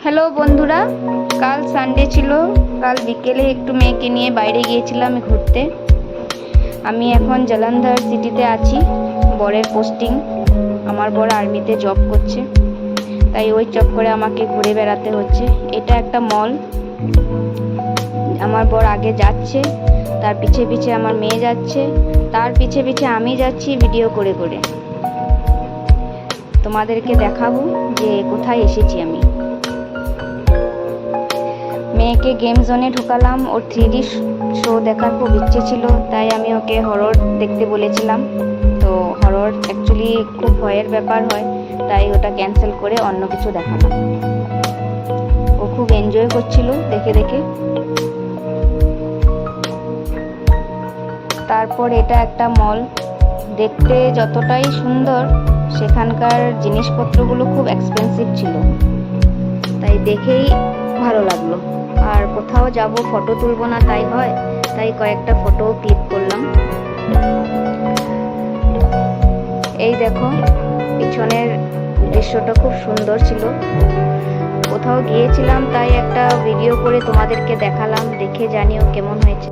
Hello বন্ধুরা, কাল Sunday ছিল। কাল বিকেলে একটু মেয়েকে নিয়ে বাইরে গিয়েছিলাম ঘুরতে। আমি এখন জলন্ধর সিটিতে আছি। বরের পোস্টিং, আমার বর আর্মিতে জব করছে, তাই ওই চক্করে আমাকে ঘুরে বেড়াতে হচ্ছে। এটা একটা মল। আমার বর আগে যাচ্ছে, তার পিছে পিছে আমার মেয়ে যাচ্ছে, তার পিছে পিছে আমি যাচ্ছি ভিডিও করে করে। তোমাদেরকে দেখাবো যে কোথায় এসেছি আমি। মেয়েকে গেম জোনে ঢুকালাম। ওর 3D শো দেখার খুব ইচ্ছে ছিল, তাই আমি ওকে হরর দেখতে বলেছিলাম। তো হরর অ্যাকচুয়ালি খুব ভয়ের ব্যাপার হয়, তাই ওটা ক্যান্সেল করে অন্য কিছু দেখালাম। ও খুব এনজয় করছিল দেখে দেখে। তারপর এটা একটা মল, দেখতে যতটাই সুন্দর, সেখানকার জিনিসপত্রগুলো খুব এক্সপেন্সিভ ছিল, তাই দেখেই ভালো লাগলো। আর কোথাও যাব ফটো তুলবো না তাই হয়, তাই কয়েকটা ফটো ক্লিক করলাম। এই দেখো, পিছনের দৃশ্যটা খুব সুন্দর ছিল। কোথাও গিয়েছিলাম, তাই একটা ভিডিও করে তোমাদেরকে দেখালাম। দেখে জানিও কেমন হয়েছে।